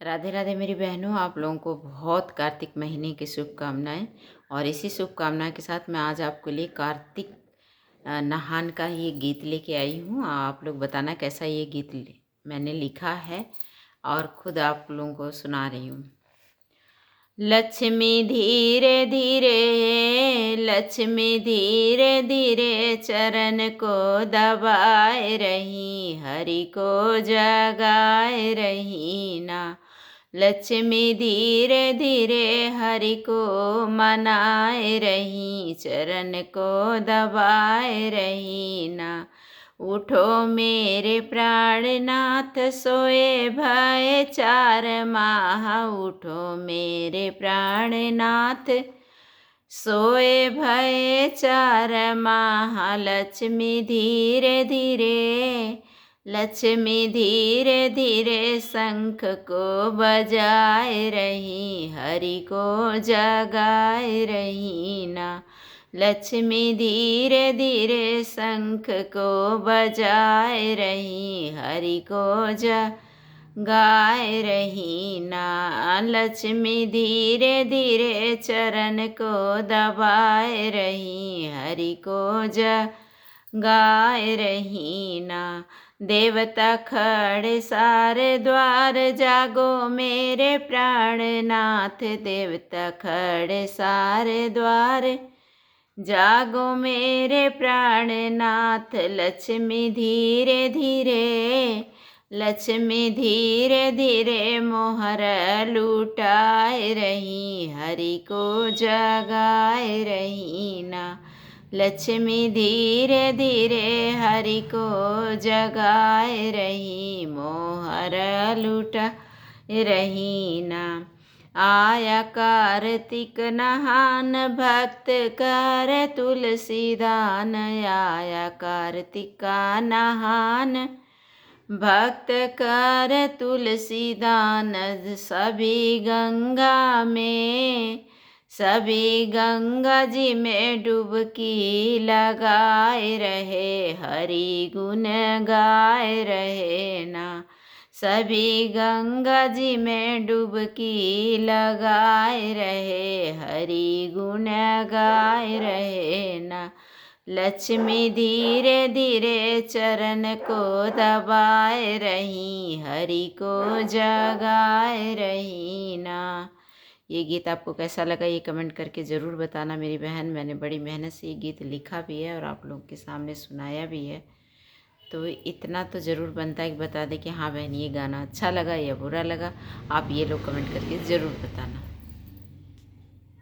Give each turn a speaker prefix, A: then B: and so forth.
A: राधे राधे मेरी बहनों, आप लोगों को बहुत कार्तिक महीने की शुभकामनाएं। और इसी शुभकामना के साथ मैं आज आपके लिए कार्तिक नहान का ही एक गीत लेके आई हूँ। आप लोग बताना कैसा ये गीत मैंने लिखा है और ख़ुद आप लोगों को सुना रही हूँ। लक्ष्मी धीरे धीरे, लक्ष्मी धीरे धीरे चरण को दबाए रही, हरि को जगाए रही ना। लक्ष्मी धीरे धीरे हरि को मनाए रही, चरण को दबाए रही ना। उठो मेरे प्राणनाथ, सोए भय 4 माह। उठो मेरे प्राणनाथ, सोए भय 4 माह। लक्ष्मी धीरे धीरे, लक्ष्मी धीरे धीरे शंख को बजाए रही, हरि को जगाए रही ना। लक्ष्मी धीरे धीरे शंख को बजाए रही, हरि को जगाए रही ना। लक्ष्मी धीरे धीरे चरण को दबाए रही, हरि को जगाए रही ना। देवता खड़े सारे द्वार, जागो मेरे प्राणनाथ। देवता खड़े सारे द्वार, जागो मेरे प्राणनाथ। लक्ष्मी धीरे धीरे, लक्ष्मी धीरे धीरे मोहर लुटाए रही, हरि को जगाए रही ना। लक्ष्मी धीरे धीरे हरि को जगाए रही, मोहर लुटाए रही ना। आया कार्तिक नहान, भक्त कर तुलसी दान। आया कार्तिक का नहान, भक्त कर तुलसी दान। सभी गंगा में, सभी गंगा जी में डुबकी लगाए रहे, हरि गुण गाए रहे ना। सभी गंगा जी में डुबकी लगाए रहे, हरि गुण गाए रहे ना। लक्ष्मी धीरे धीरे चरण को दबाए रही, हरि को जगाए रही ना। ये गीत आपको कैसा लगा ये कमेंट करके ज़रूर बताना मेरी बहन। मैंने बड़ी मेहनत से ये गीत लिखा भी है और आप लोगों के सामने सुनाया भी है, तो इतना तो ज़रूर बनता है कि बता दें कि हाँ बहन ये गाना अच्छा लगा या बुरा लगा। आप ये लोग कमेंट करके ज़रूर बताना।